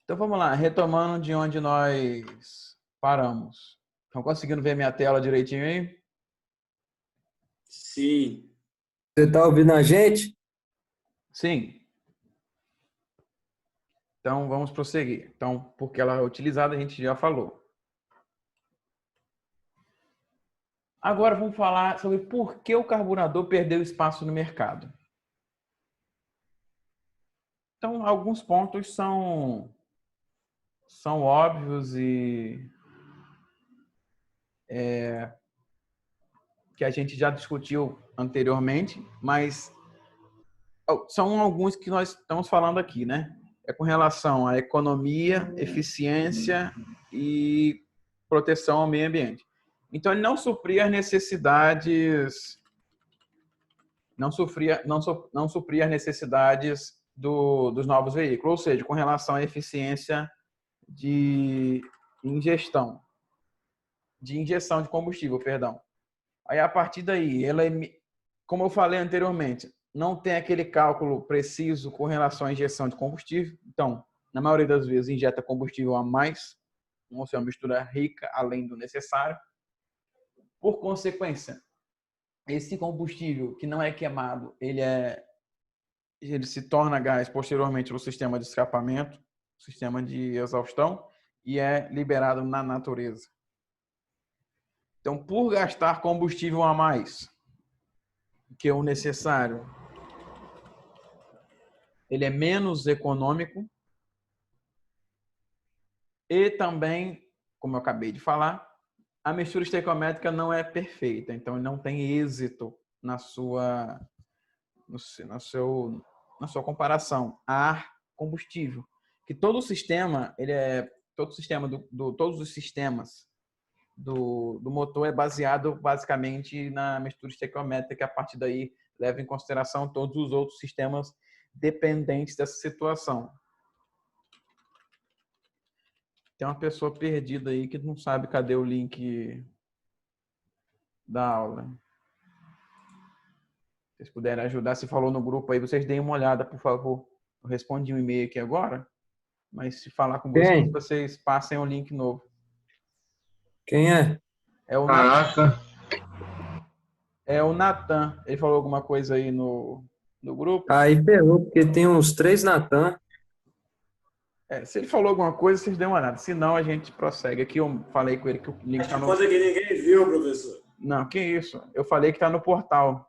Então vamos lá, retomando de onde nós paramos. Estão conseguindo ver minha tela direitinho aí? Sim. Você está ouvindo a gente? Sim. Então vamos prosseguir. Então, porque ela é utilizada, a gente já falou. Agora vamos falar sobre por que o carburador perdeu espaço no mercado. Então, alguns pontos são óbvios e que a gente já discutiu anteriormente, mas são alguns que nós estamos falando aqui, né? É com relação à economia, eficiência e proteção ao meio ambiente. Então, ele não supria as necessidades, não supria as necessidades dos novos veículos, ou seja, com relação à eficiência de injeção de combustível, perdão. Aí, a partir daí, como eu falei anteriormente, não tem aquele cálculo preciso com relação à injeção de combustível. Então, na maioria das vezes, injeta combustível a mais, ou seja, uma mistura rica, além do necessário. Por consequência, esse combustível que não é queimado, ele se torna gás posteriormente no sistema de escapamento, sistema de exaustão, e é liberado na natureza. Então, por gastar combustível a mais que o necessário, ele é menos econômico e também, como eu acabei de falar, a mistura estequiométrica não é perfeita, então ele não tem êxito na sua comparação ar combustível, que todo o sistema todos os sistemas do motor é baseado basicamente na mistura estequiométrica, a partir daí leva em consideração todos os outros sistemas dependentes dessa situação. Tem uma pessoa perdida aí que não sabe cadê o link da aula. Se vocês puderem ajudar, se falou no grupo aí, vocês deem uma olhada, por favor. Eu respondi um e-mail aqui agora, mas se falar com vocês, Quem? vocês passem o link novo. Quem é? É o Caraca. Natan. Ele falou alguma coisa aí no grupo? Aí ferrou, porque tem uns 3 Natan. Se ele falou alguma coisa, vocês dêem uma olhada. Se não, a gente prossegue. Aqui eu falei com ele que o link está no... Conta que ninguém viu, professor. Não, que isso. Eu falei que está no portal.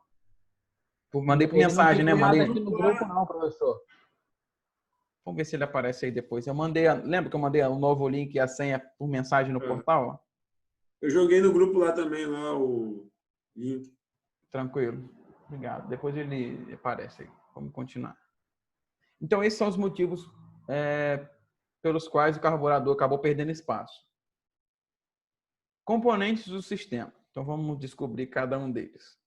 Mandei por mensagem, né? Mandei aqui no grupo não, professor. Vamos ver se ele aparece aí depois. Lembra que eu mandei o novo link e a senha por mensagem no portal? Eu joguei no grupo lá também, lá o link. Tranquilo. Obrigado. Depois ele aparece aí. Vamos continuar. Então, esses são os motivos pelos quais o carburador acabou perdendo espaço. Componentes do sistema. Então, vamos descobrir cada um deles.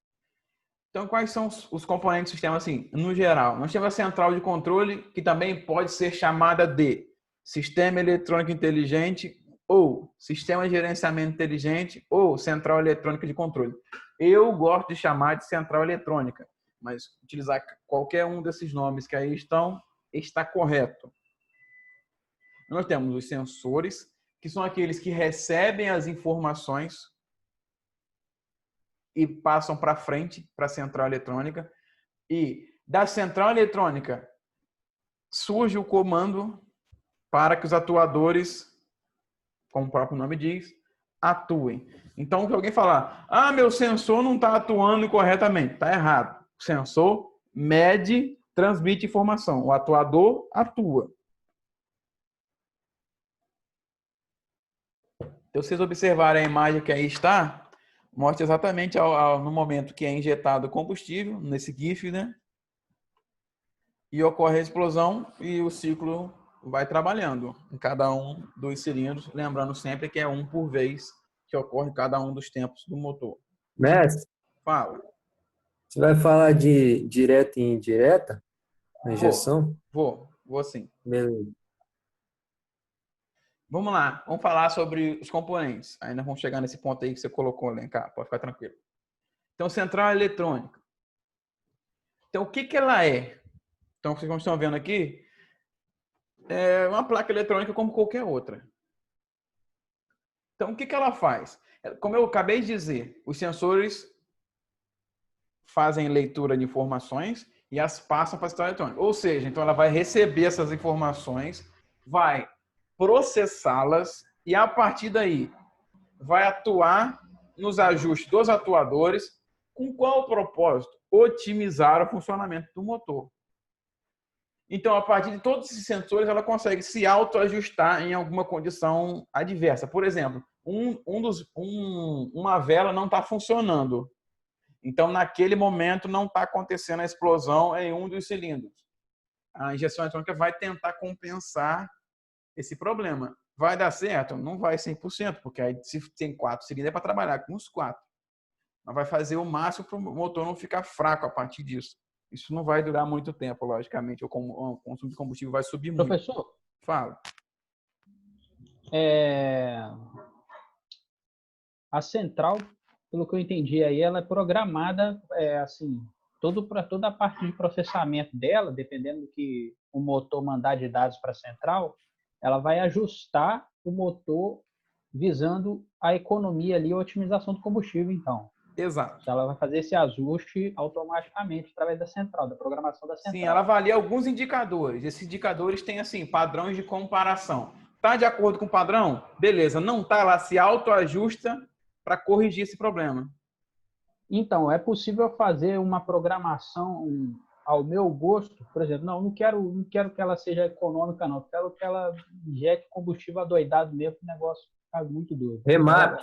Então, quais são os componentes do sistema, assim, no geral? Nós temos a central de controle, que também pode ser chamada de sistema eletrônico inteligente, ou sistema de gerenciamento inteligente, ou central eletrônica de controle. Eu gosto de chamar de central eletrônica, mas utilizar qualquer um desses nomes que aí está correto. Nós temos os sensores, que são aqueles que recebem as informações e passam para frente, para a central eletrônica. E da central eletrônica surge o comando para que os atuadores, como o próprio nome diz, atuem. Então, se alguém falar, meu sensor não está atuando corretamente, está errado. O sensor mede, transmite informação. O atuador atua. Então, se vocês observarem a imagem que aí está, mostra exatamente no momento que é injetado o combustível, nesse GIF, né? E ocorre a explosão e o ciclo vai trabalhando em cada um dos cilindros, lembrando sempre que é um por vez que ocorre em cada um dos tempos do motor. Mestre, Fala. você vai falar de direta e indireta na injeção? Vou sim. Beleza. Vamos lá, vamos falar sobre os componentes. Ainda vamos chegar nesse ponto aí que você colocou, Alencar, pode ficar tranquilo. Então, central eletrônica. Então, o que ela é? Então, vocês estão vendo aqui, É uma placa eletrônica como qualquer outra. Então, o que ela faz? Como eu acabei de dizer, os sensores fazem leitura de informações e as passam para a central eletrônica. Ou seja, então ela vai receber essas informações, vai processá-las e, a partir daí, vai atuar nos ajustes dos atuadores. Com qual propósito? Otimizar o funcionamento do motor. Então, a partir de todos esses sensores, ela consegue se autoajustar em alguma condição adversa. Por exemplo, uma vela não está funcionando. Então, naquele momento, não está acontecendo a explosão em um dos cilindros. A injeção eletrônica vai tentar compensar esse problema. Vai dar certo? Não vai 100%, porque aí, se tem 4 cilindros, é para trabalhar com os 4. Mas vai fazer o máximo para o motor não ficar fraco a partir disso. Isso não vai durar muito tempo, logicamente. O consumo de combustível vai subir muito. Professor, Fala. A central, pelo que eu entendi aí, ela é programada assim, para toda a parte de processamento dela, dependendo do que o motor mandar de dados para a central, ela vai ajustar o motor visando a economia ali, a otimização do combustível, então. Exato. Ela vai fazer esse ajuste automaticamente através da central, da programação da central. Sim, ela avalia alguns indicadores. Esses indicadores têm, assim, padrões de comparação. Está de acordo com o padrão? Beleza. Não está, ela se autoajusta para corrigir esse problema. Então, é possível fazer uma programação ao meu gosto? Por exemplo, não quero que ela seja econômica, não. Quero que ela injete combustível adoidado mesmo, que o negócio fica muito doido. Remap.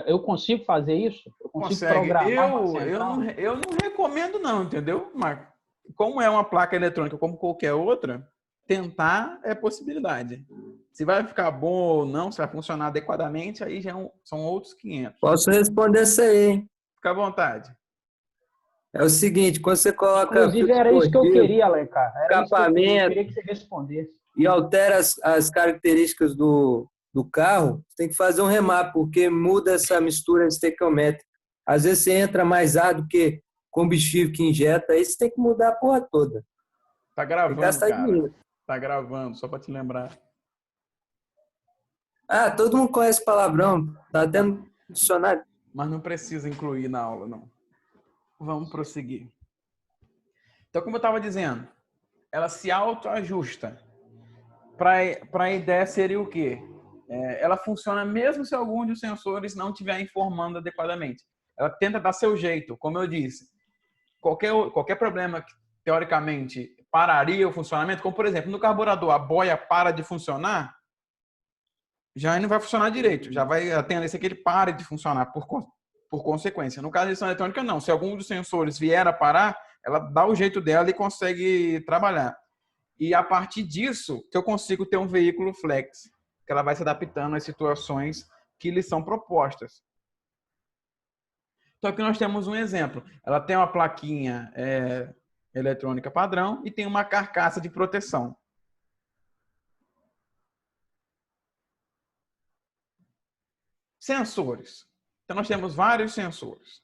Eu consigo fazer isso? Eu consigo Consegue. programar Eu não recomendo não, entendeu, Marco? Como é uma placa eletrônica como qualquer outra, tentar é possibilidade. Se vai ficar bom ou não, se vai funcionar adequadamente, aí já são outros 500. Posso responder isso aí, hein? Fica à vontade. É o seguinte, quando você coloca Inclusive, era isso que eu queria, Alencar. Era isso que eu queria que você respondesse. E altera as características do carro, você tem que fazer um remap, porque muda essa mistura estequiométrica. Às vezes você entra mais ar do que combustível que injeta, aí você tem que mudar a porra toda. Tá gravando, cara. dinheiro. Tá gravando, só para te lembrar. Ah, todo mundo conhece palavrão, tá até no dicionário. Mas não precisa incluir na aula, não. Vamos prosseguir. Então, como eu estava dizendo, ela se autoajusta. Para a ideia seria o quê? Ela funciona mesmo se algum dos sensores não estiver informando adequadamente. Ela tenta dar seu jeito, como eu disse. Qualquer problema que, teoricamente, pararia o funcionamento, como, por exemplo, no carburador, a boia para de funcionar, já não vai funcionar direito. Já vai a tendência que ele pare de funcionar por consequência. No caso da injeção eletrônica, não. Se algum dos sensores vier a parar, ela dá o jeito dela e consegue trabalhar. E a partir disso, que eu consigo ter um veículo flex, que ela vai se adaptando às situações que lhe são propostas. Então aqui nós temos um exemplo. Ela tem uma plaquinha eletrônica padrão e tem uma carcaça de proteção. Sensores. Então nós temos vários sensores.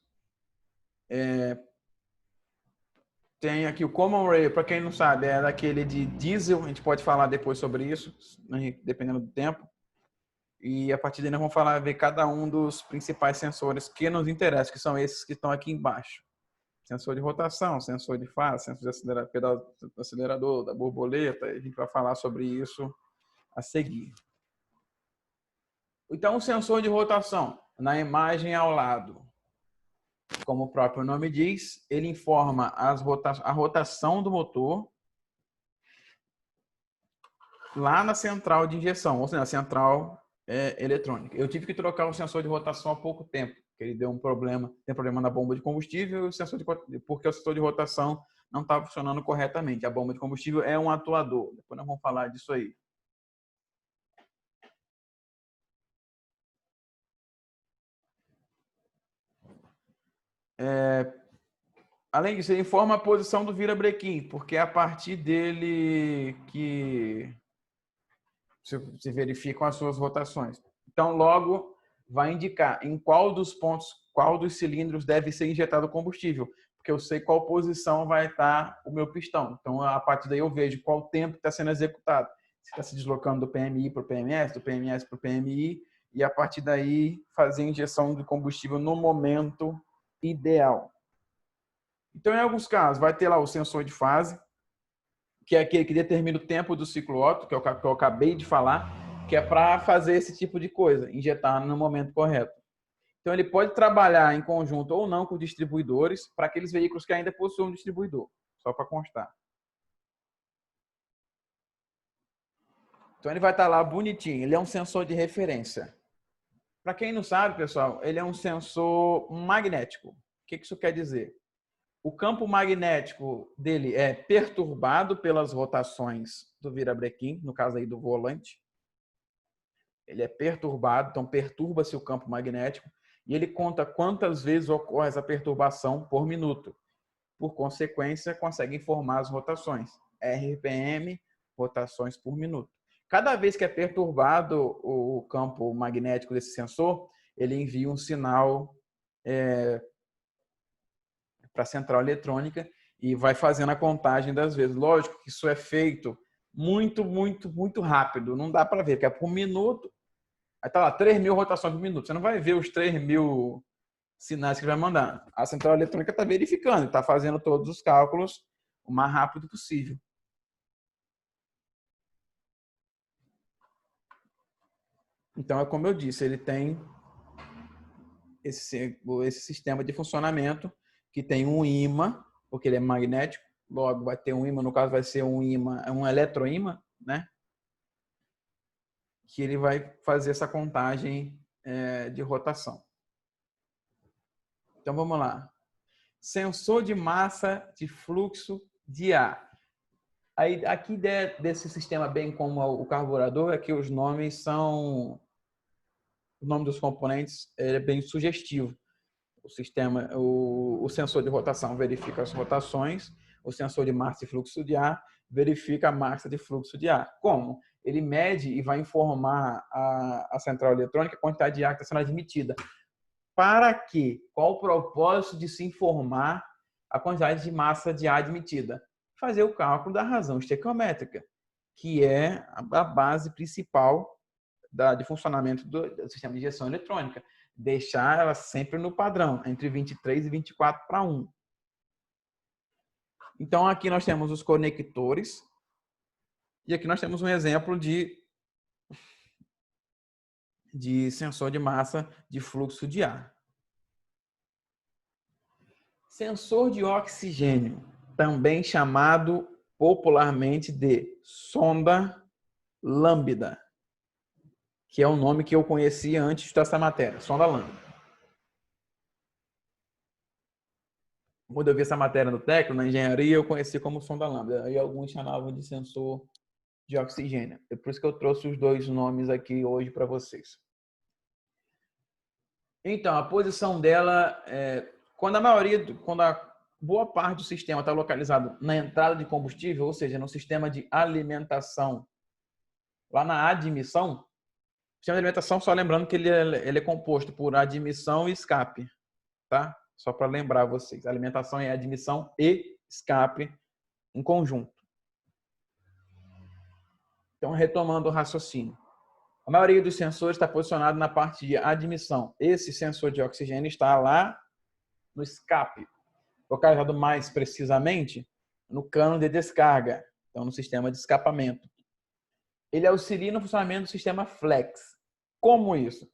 Tem aqui o Common Rail, para quem não sabe, é daquele de diesel, a gente pode falar depois sobre isso, dependendo do tempo. E a partir daí nós vamos ver cada um dos principais sensores que nos interessam, que são esses que estão aqui embaixo. Sensor de rotação, sensor de fase, sensor de pedal do acelerador, da borboleta, a gente vai falar sobre isso a seguir. Então, o sensor de rotação, na imagem ao lado. Como o próprio nome diz, ele informa a rotação do motor lá na central de injeção, ou seja, na central eletrônica. Eu tive que trocar o sensor de rotação há pouco tempo, porque ele deu um problema, tem problema na bomba de combustível, porque o sensor de rotação não estava funcionando corretamente. A bomba de combustível é um atuador. Depois nós vamos falar disso aí. Além disso, ele informa a posição do virabrequim, porque é a partir dele que se verificam as suas rotações. Então, logo vai indicar em qual dos pontos, qual dos cilindros deve ser injetado o combustível. porque eu sei qual posição vai estar o meu pistão. Então, a partir daí eu vejo qual tempo está sendo executado. Se está se deslocando do PMI para o PMS, do PMS para o PMI, e a partir daí fazer a injeção de combustível no momento ideal. Então, em alguns casos, vai ter lá o sensor de fase, que é aquele que determina o tempo do ciclo Otto, que eu acabei de falar, que é para fazer esse tipo de coisa, injetar no momento correto. Então, ele pode trabalhar em conjunto ou não com distribuidores para aqueles veículos que ainda possuem um distribuidor, só para constar. Então, ele vai estar lá bonitinho. Ele é um sensor de referência. Para quem não sabe, pessoal, ele é um sensor magnético. O que isso quer dizer? O campo magnético dele é perturbado pelas rotações do virabrequim, no caso aí do volante. Ele é perturbado, então perturba-se o campo magnético e ele conta quantas vezes ocorre essa perturbação por minuto. Por consequência, consegue informar as rotações. RPM, rotações por minuto. Cada vez que é perturbado o campo magnético desse sensor, ele envia um sinal para a central eletrônica e vai fazendo a contagem das vezes. Lógico que isso é feito muito, muito, muito rápido. Não dá para ver, porque é por minuto. Aí tá lá, 3.000 rotações por minuto. Você não vai ver os 3.000 sinais que ele vai mandar. A central eletrônica está verificando, está fazendo todos os cálculos o mais rápido possível. Então, é como eu disse, ele tem esse sistema de funcionamento que tem um ímã, porque ele é magnético, logo vai ter um ímã, no caso vai ser um ímã, um eletroímã, né? Que ele vai fazer essa contagem de rotação. Então, vamos lá. Sensor de massa de fluxo de ar. Aí, aqui desse sistema, bem como o carburador, é que os nomes são... O nome dos componentes é bem sugestivo. O sistema, o sensor de rotação verifica as rotações, o sensor de massa e fluxo de ar verifica a massa de fluxo de ar. Como? Ele mede e vai informar a central eletrônica a quantidade de ar que está sendo admitida. Para quê? Qual o propósito de se informar a quantidade de massa de ar admitida? Fazer o cálculo da razão estequiométrica, que é a base principal de funcionamento do sistema de injeção eletrônica. Deixar ela sempre no padrão, entre 23 e 24 para 1. Então, aqui nós temos os conectores. E aqui nós temos um exemplo de sensor de massa de fluxo de ar. Sensor de oxigênio, também chamado popularmente de sonda lambda, que é o nome que eu conhecia antes dessa matéria, sonda lambda. Quando eu vi essa matéria no técnico, na engenharia, eu conheci como sonda lambda. Aí alguns chamavam de sensor de oxigênio. É por isso que eu trouxe os dois nomes aqui hoje para vocês. Então, a posição dela quando a boa parte do sistema está localizado na entrada de combustível, ou seja, no sistema de alimentação, lá na admissão, o sistema de alimentação, só lembrando que ele é composto por admissão e escape, tá? Só para lembrar vocês, a alimentação é admissão e escape em conjunto. Então, retomando o raciocínio. A maioria dos sensores está posicionado na parte de admissão. Esse sensor de oxigênio está lá no escape, localizado mais precisamente no cano de descarga, então no sistema de escapamento. Ele auxilia no funcionamento do sistema flex. Como isso?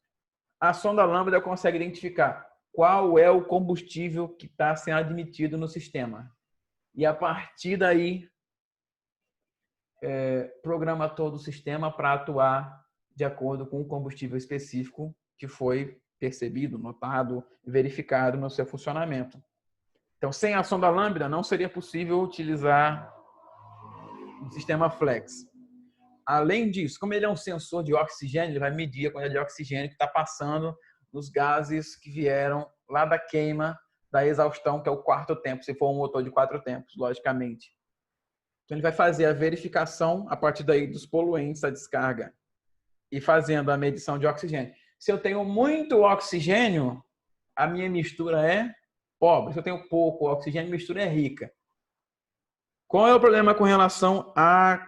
A sonda lambda consegue identificar qual é o combustível que está sendo admitido no sistema. E a partir daí, programa todo o sistema para atuar de acordo com o combustível específico que foi percebido, notado e verificado no seu funcionamento. Então, sem a sonda lambda, não seria possível utilizar o sistema flex. Além disso, como ele é um sensor de oxigênio, ele vai medir a quantidade de oxigênio que está passando nos gases que vieram lá da queima, da exaustão, que é o quarto tempo, se for um motor de 4 tempos, logicamente. Então, ele vai fazer a verificação a partir daí dos poluentes da descarga e fazendo a medição de oxigênio. Se eu tenho muito oxigênio, a minha mistura é pobre, se eu tenho pouco, o oxigênio, a mistura é rica. Qual é o problema com relação à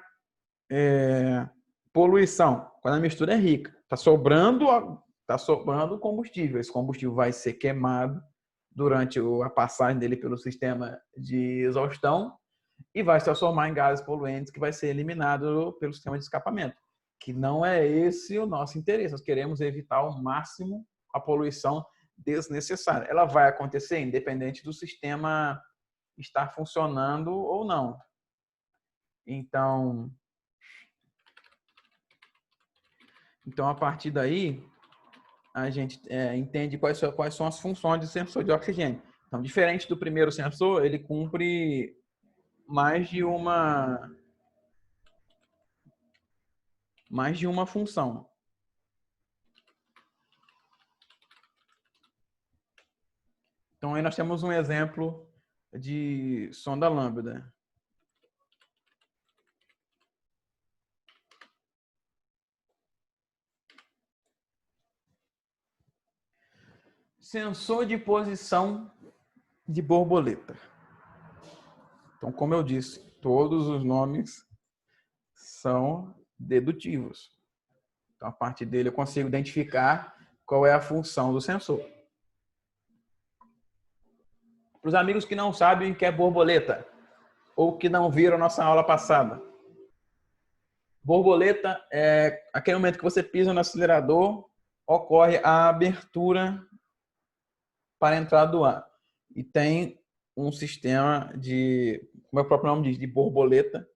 poluição? Quando a mistura é rica. Está sobrando combustível. Esse combustível vai ser queimado durante a passagem dele pelo sistema de exaustão e vai se transformar em gases poluentes que vai ser eliminado pelo sistema de escapamento, que não é esse o nosso interesse. Nós queremos evitar ao máximo a poluição desnecessária. Ela vai acontecer independente do sistema estar funcionando ou não. Então, a partir daí, a gente entende quais são as funções do sensor de oxigênio. Então, diferente do primeiro sensor, ele cumpre mais de uma função. Então, aí nós temos um exemplo de sonda lambda. Sensor de posição de borboleta. Então, como eu disse, todos os nomes são dedutivos. Então, a partir dele eu consigo identificar qual é a função do sensor. Para os amigos que não sabem o que é borboleta, ou que não viram a nossa aula passada. Borboleta é aquele momento que você pisa no acelerador, ocorre a abertura para a entrada do ar. E tem um sistema de, como é o próprio nome diz, de borboleta.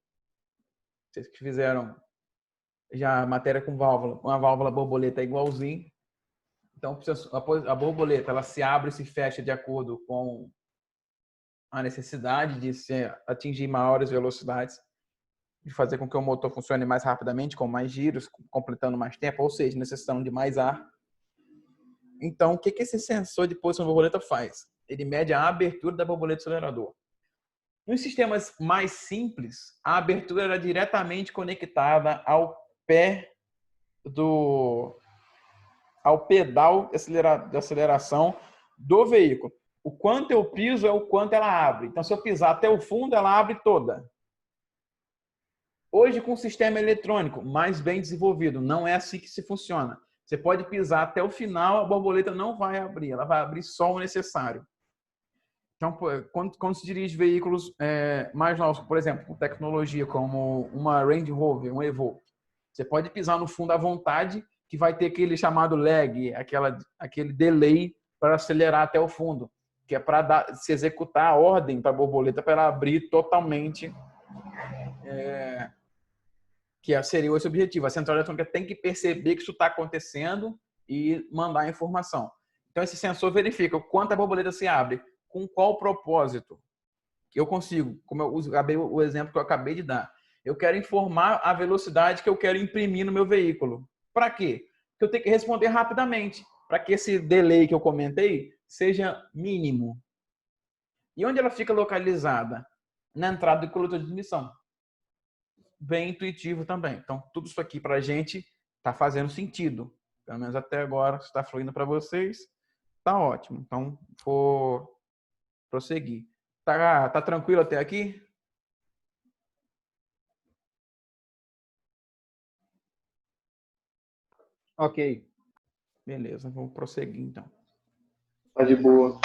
Vocês que fizeram já matéria com válvula, uma válvula borboleta é igualzinho. Então, a borboleta ela se abre e se fecha de acordo com a necessidade de atingir maiores velocidades, de fazer com que o motor funcione mais rapidamente, com mais giros, completando mais tempo, ou seja, necessitando de mais ar. Então, o que esse sensor de posição da borboleta faz? Ele mede a abertura da borboleta do acelerador. Nos sistemas mais simples, a abertura era diretamente conectada ao pedal de aceleração do veículo. O quanto eu piso é o quanto ela abre. Então, se eu pisar até o fundo, ela abre toda. Hoje, com o sistema eletrônico mais bem desenvolvido, não é assim que se funciona. Você pode pisar até o final, a borboleta não vai abrir, ela vai abrir só o necessário. Então, quando se dirige veículos mais novos, por exemplo, com tecnologia como uma Range Rover, um Evoque, você pode pisar no fundo à vontade, que vai ter aquele chamado lag, aquele delay para acelerar até o fundo, que é para se executar a ordem para a borboleta para ela abrir totalmente, que seria esse objetivo. A central eletrônica tem que perceber que isso está acontecendo e mandar a informação. Então, esse sensor verifica o quanto a borboleta se abre, com qual propósito. Eu consigo, como o exemplo que eu acabei de dar. Eu quero informar a velocidade que eu quero imprimir no meu veículo. Para quê? Porque eu tenho que responder rapidamente, para que esse delay que eu comentei seja mínimo. E onde ela fica localizada? Na entrada do coletor de admissão. Bem intuitivo também. Então, tudo isso aqui para a gente está fazendo sentido. Pelo menos até agora, se está fluindo para vocês, está ótimo. Então, vou prosseguir. Tá tranquilo até aqui? Ok. Beleza, vou prosseguir então. Tá de boa.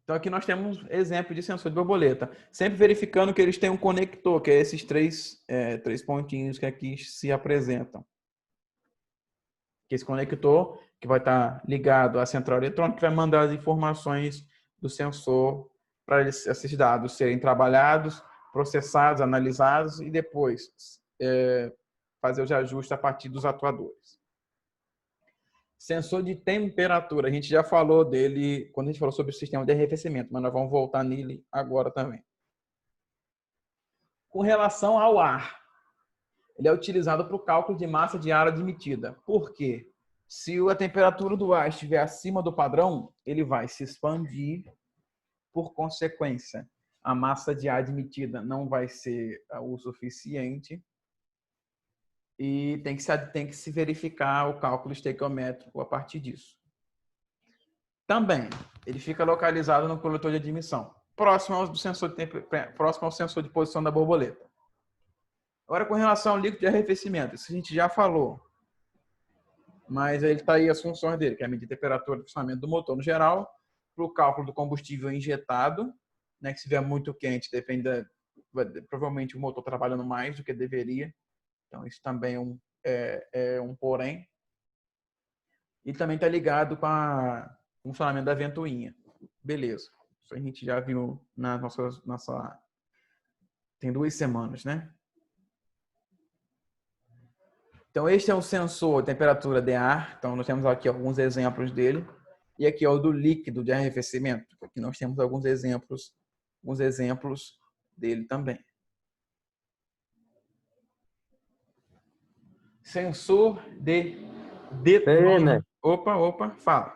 Então aqui nós temos exemplo de sensor de borboleta. Sempre verificando que eles têm um conector, que é esses três pontinhos que aqui se apresentam. Esse conector que vai estar ligado à central eletrônica, que vai mandar as informações do sensor para esses dados serem trabalhados, processados, analisados e depois fazer os ajustes a partir dos atuadores. Sensor de temperatura. A gente já falou dele quando a gente falou sobre o sistema de arrefecimento, mas nós vamos voltar nele agora também. Com relação ao ar, ele é utilizado para o cálculo de massa de ar admitida. Por quê? Se a temperatura do ar estiver acima do padrão, ele vai se expandir. Por consequência, a massa de ar admitida não vai ser o suficiente. E tem que se verificar o cálculo estequiométrico a partir disso. Também, ele fica localizado no coletor de admissão, próximo ao sensor de posição da borboleta. Agora, com relação ao líquido de arrefecimento, isso a gente já falou. Mas ele está aí as funções dele, que é medir a temperatura de funcionamento do motor no geral, para o cálculo do combustível injetado, né, que se estiver muito quente, provavelmente o motor trabalhando mais do que deveria. Então, isso também é um porém. E também está ligado com o funcionamento da ventoinha. Beleza. Isso a gente já viu na nossa... Tem 2 semanas, né? Então, este é um sensor de temperatura de ar. Então, nós temos aqui alguns exemplos dele. E aqui é o do líquido de arrefecimento. Aqui nós temos alguns exemplos dele também. Sensor de Peraí, né? Opa, fala.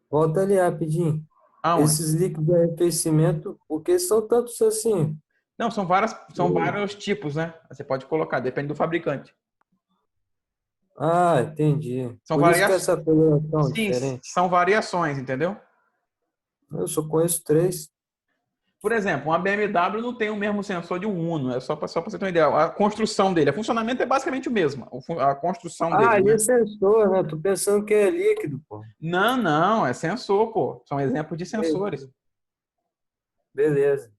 Volta ali rapidinho. Aonde? Esses líquidos de arrefecimento, por que são tantos assim? Não, são vários tipos, né? Você pode colocar, depende do fabricante. Ah, entendi. São Por isso que variações. essa coloração é Sim, diferente. são variações, entendeu? Eu só conheço 3. Por exemplo, uma BMW não tem o mesmo sensor de um Uno, é só para você ter uma ideia. A construção dele, o funcionamento é basicamente o mesmo. A construção Ah, dele, ali né? é sensor, né? Tô pensando que é líquido, pô. Não, é sensor, pô. São exemplos de sensores. Beleza.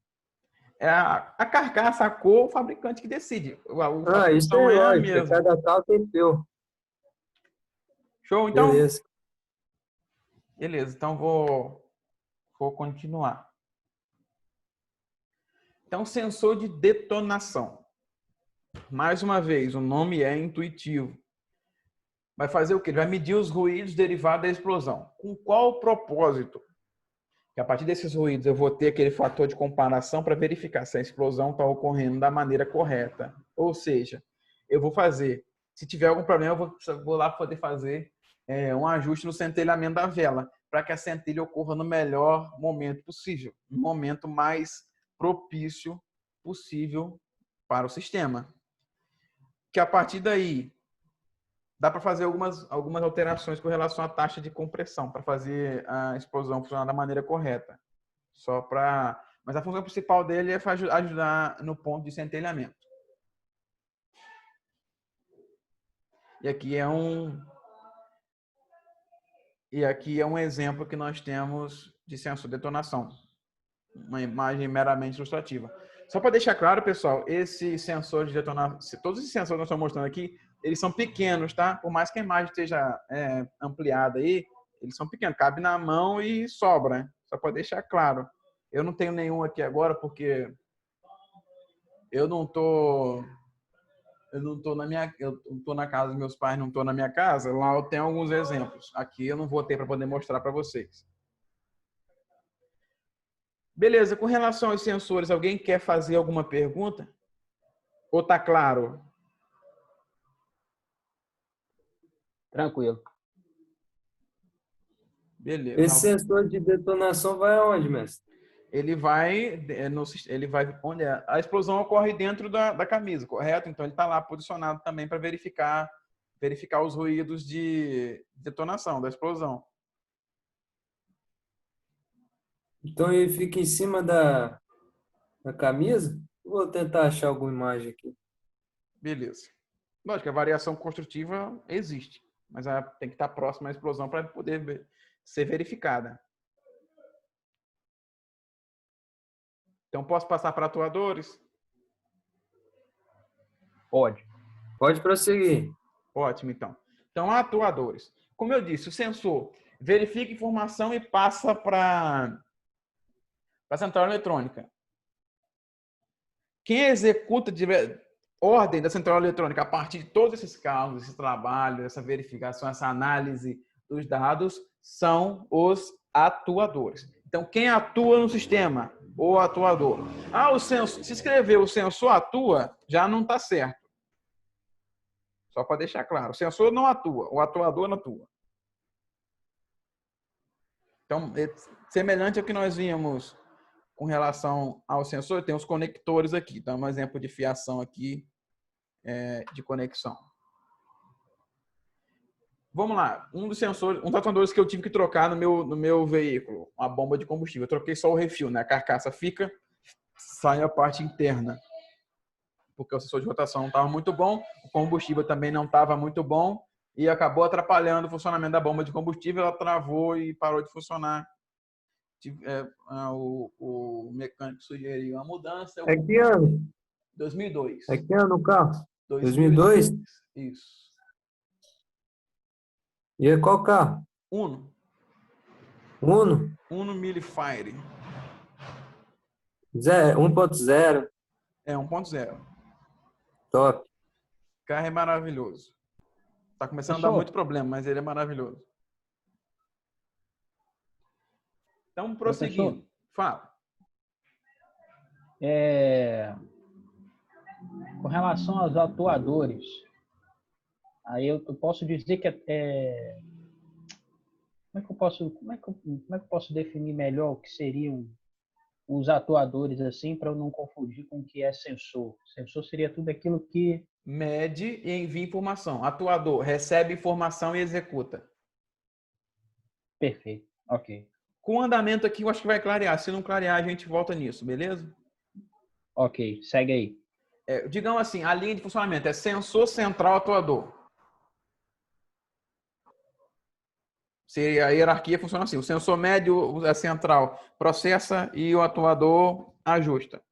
É a carcaça, a cor, o fabricante que decide. A Ah, isso é função é a lógico. mesma. Cada carro tem seu. Show? Então, Beleza. beleza. Então, vou continuar. Então, sensor de detonação. Mais uma vez, o nome é intuitivo. Vai fazer o quê? Ele vai medir os ruídos derivados da explosão. Com qual propósito? Que a partir desses ruídos eu vou ter aquele fator de comparação para verificar se a explosão está ocorrendo da maneira correta. Ou seja, eu vou fazer, se tiver algum problema, eu vou lá poder fazer um ajuste no centelhamento da vela, para que a centelha ocorra no melhor momento possível, no momento mais propício possível para o sistema. Que a partir daí dá para fazer algumas alterações com relação à taxa de compressão, para fazer a explosão funcionar da maneira correta. Mas a função principal dele é ajudar no ponto de centelhamento. E aqui é um exemplo que nós temos de sensor de detonação. Uma imagem meramente ilustrativa. Só para deixar claro, pessoal, esse sensor de detonação, todos esses sensores que nós estamos mostrando aqui, eles são pequenos, tá? Por mais que a imagem esteja ampliada aí, eles são pequenos, cabe na mão e sobra, né? Só para deixar claro. Eu não tenho nenhum aqui agora porque eu não tô na casa dos meus pais, não tô na minha casa. Lá eu tenho alguns exemplos. Aqui eu não vou ter para poder mostrar para vocês. Beleza, com relação aos sensores, alguém quer fazer alguma pergunta? Ou tá claro? Tranquilo. Beleza. Esse sensor de detonação vai aonde, mestre? Ele vai onde a explosão ocorre dentro da camisa, correto? Então ele está lá posicionado também para verificar os ruídos de detonação da explosão. Então ele fica em cima da camisa? Vou tentar achar alguma imagem aqui. Beleza. Lógico que a variação construtiva existe, mas ela tem que estar próxima à explosão para poder ser verificada. Então, posso passar para atuadores? Pode. Pode prosseguir. Ótimo, então. Então, atuadores. Como eu disse, o sensor verifica informação e passa para a central eletrônica. Quem executa ordem da central eletrônica a partir de todos esses casos, esse trabalho, essa verificação, essa análise dos dados, são os atuadores. Então, quem atua no sistema? O atuador. O sensor, se escrever o sensor atua, já não está certo. Só para deixar claro. O sensor não atua, o atuador não atua. Então, é semelhante ao que nós vimos com relação ao sensor, tem os conectores aqui. Então, um exemplo de fiação aqui de conexão. vamos lá. Um dos sensores, um dos atuadores que eu tive que trocar no meu veículo, a bomba de combustível. Eu troquei só o refil, né? A carcaça fica, sai a parte interna. Porque o sensor de rotação não estava muito bom, o combustível também não estava muito bom e acabou atrapalhando o funcionamento da bomba de combustível. Ela travou e parou de funcionar. O mecânico sugeriu uma mudança. É que ano? 2002. É que ano o carro? 2002? 2002? Isso. E é qual carro? Uno. Uno? Uno Millifire. 1.0. É 1.0. Top. O carro é maravilhoso. Tá começando a dar Professor. muito problema, mas ele é maravilhoso. Então, Professor. prosseguindo. Fala. Com relação aos atuadores, aí eu posso dizer que como é que eu posso definir melhor o que seriam os atuadores assim para eu não confundir com o que é sensor? Sensor seria tudo aquilo que Mede e envia informação. Atuador recebe informação e executa. perfeito. Ok. Com o andamento aqui, eu acho que vai clarear. Se não clarear, a gente volta nisso, beleza? Ok, segue aí. Digamos assim, a linha de funcionamento é sensor central atuador. Se a hierarquia funciona assim, o sensor médio é central, processa e o atuador ajusta.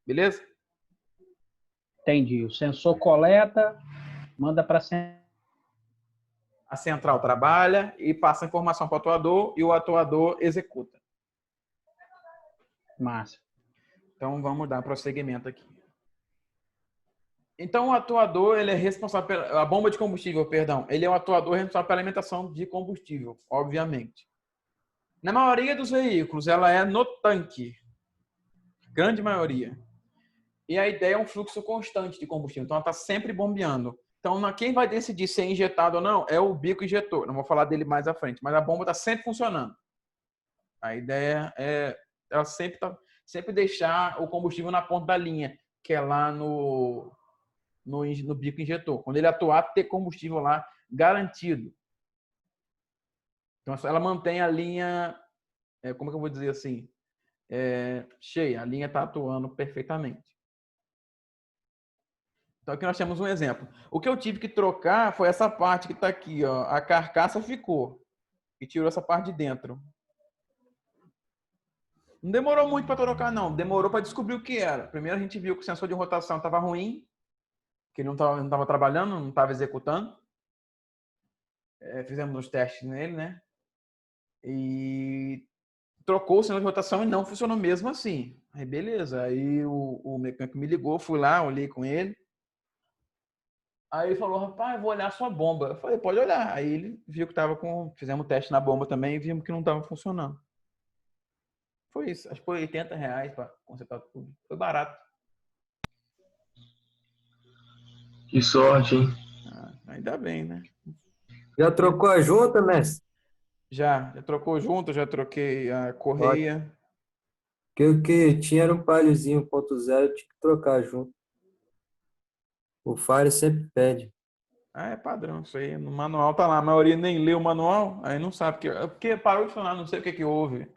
Beleza? Entendi. O sensor coleta, manda para A central trabalha e passa a informação para o atuador e o atuador executa. massa. Então vamos dar prosseguimento aqui. Então o atuador, ele é responsável pela a bomba de combustível, perdão. Ele é o atuador responsável pela alimentação de combustível, obviamente. Na maioria dos veículos, ela é no tanque. Grande maioria. E a ideia é um fluxo constante de combustível. Então ela está sempre bombeando. Então quem vai decidir se é injetado ou não é o bico injetor. Não vou falar dele mais à frente, mas a bomba está sempre funcionando. A ideia é ela sempre deixar o combustível na ponta da linha, que é lá no bico injetor. Quando ele atuar, ter combustível lá garantido. Então, ela mantém a linha, como é que eu vou dizer assim? Cheia. A linha está atuando perfeitamente. Então, aqui nós temos um exemplo. O que eu tive que trocar foi essa parte que está aqui. Ó. A carcaça ficou. E tirou essa parte de dentro. Não demorou muito para trocar, não. Demorou para descobrir o que era. Primeiro a gente viu que o sensor de rotação estava ruim, que ele não estava trabalhando, não estava executando. Fizemos uns testes nele, né? E trocou o sensor de rotação e não funcionou mesmo assim. Aí beleza. Aí o mecânico me ligou, fui lá, olhei com ele. Aí ele falou, rapaz, eu vou olhar a sua bomba. Eu falei, pode olhar. Aí ele viu que estava fizemos teste na bomba também e vimos que não estava funcionando. Foi isso. Acho que foi R$80 para consertar tudo. Foi barato. Que sorte, hein? Ainda bem, né? Já trocou a junta, mestre? Já trocou junto, já troquei a correia. Porque o que tinha era um palhozinho 1.0, tinha que trocar junto. O Fire sempre pede. É padrão isso aí. No manual tá lá. A maioria nem lê o manual, aí não sabe. Porque parou de funcionar, não sei o que houve.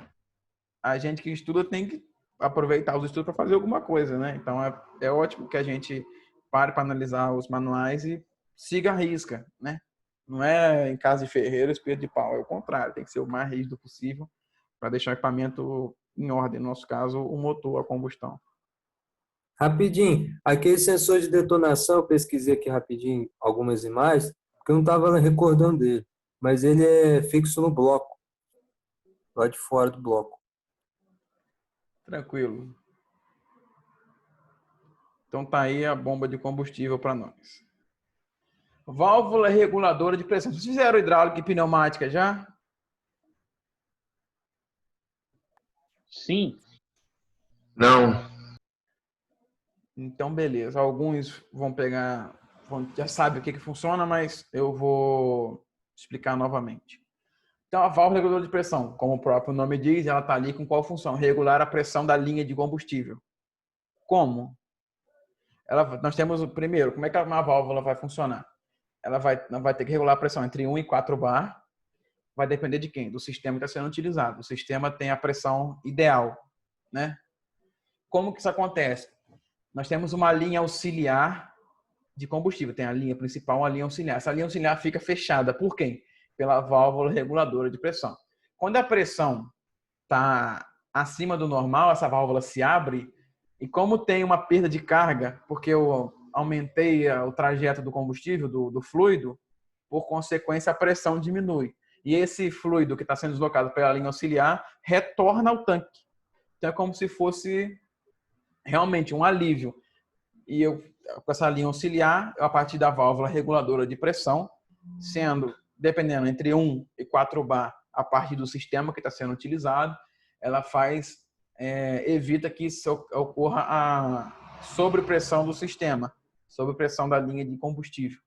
A gente que estuda tem que aproveitar os estudos para fazer alguma coisa, né? Então é ótimo que a gente pare para analisar os manuais e siga a risca, né? Não é em casa de ferreiro, espelho de pau. É o contrário. Tem que ser o mais rígido possível para deixar o equipamento em ordem. No nosso caso, o motor, a combustão. Rapidinho, aquele sensor de detonação, eu pesquisei aqui rapidinho algumas imagens, porque eu não estava recordando dele, mas ele é fixo no bloco, lá de fora do bloco. Tranquilo. Então tá aí a bomba de combustível para nós. Válvula reguladora de pressão. Vocês fizeram hidráulica e pneumática já? Sim. Não. Então, beleza. Alguns vão pegar, já sabem o que funciona, mas eu vou explicar novamente. Então, a válvula reguladora de pressão, como o próprio nome diz, ela está ali com qual função? Regular a pressão da linha de combustível. Como? Nós temos, primeiro, como é que uma válvula vai funcionar? ela vai ter que regular a pressão entre 1 e 4 bar. Vai depender de quem? Do sistema que está sendo utilizado. O sistema tem a pressão ideal, né? Como que isso acontece? Nós temos uma linha auxiliar de combustível. Tem a linha principal, uma linha auxiliar. Essa linha auxiliar fica fechada por quem? Pela válvula reguladora de pressão. Quando a pressão está acima do normal, essa válvula se abre e como tem uma perda de carga, porque eu aumentei o trajeto do combustível, do fluido, por consequência a pressão diminui. E esse fluido que está sendo deslocado pela linha auxiliar retorna ao tanque. Então é como se fosse realmente um alívio. E eu, com essa linha auxiliar, a partir da válvula reguladora de pressão, sendo, dependendo, entre 1 e 4 bar a partir do sistema que está sendo utilizado, ela evita que ocorra a sobrepressão do sistema, sobrepressão da linha de combustível.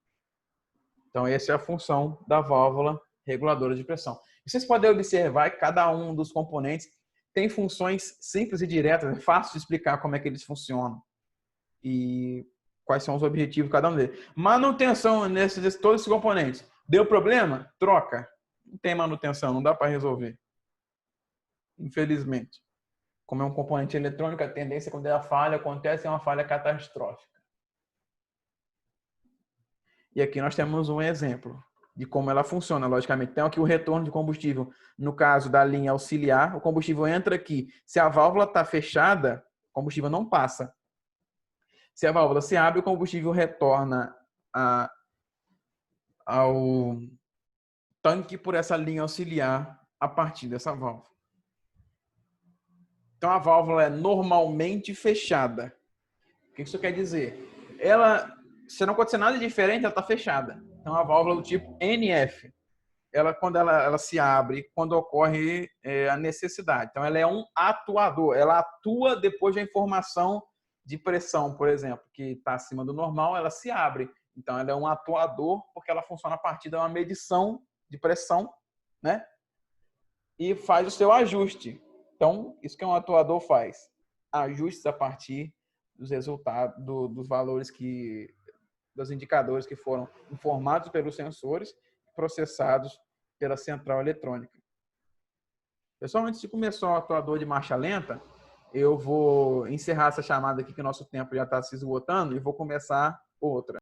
Então, essa é a função da válvula reguladora de pressão. Vocês podem observar que cada um dos componentes tem funções simples e diretas, é fácil de explicar como é que eles funcionam e quais são os objetivos de cada um deles. Manutenção todos esses componentes. Deu problema? Troca. Não tem manutenção, não dá para resolver. Infelizmente. Como é um componente eletrônico, a tendência quando ela falha, acontece é uma falha catastrófica. E aqui nós temos um exemplo de como ela funciona, logicamente. Então, aqui o retorno de combustível, no caso da linha auxiliar, o combustível entra aqui. Se a válvula está fechada, o combustível não passa. Se a válvula se abre, o combustível retorna ao tanque por essa linha auxiliar a partir dessa válvula. Então, a válvula é normalmente fechada. O que isso quer dizer? Se não acontecer nada diferente, ela está fechada. Então, a válvula do tipo NF, quando ela se abre, quando ocorre a necessidade. Então, ela é um atuador. Ela atua depois da informação de pressão, por exemplo, que está acima do normal, ela se abre. Então, ela é um atuador porque ela funciona a partir de uma medição de pressão, né? E faz o seu ajuste. Então, isso que um atuador faz. Ajustes a partir dos resultados, dos valores dos indicadores que foram informados pelos sensores, processados pela central eletrônica. Pessoal, antes de começar o atuador de marcha lenta, eu vou encerrar essa chamada aqui, que o nosso tempo já está se esgotando, e vou começar outra.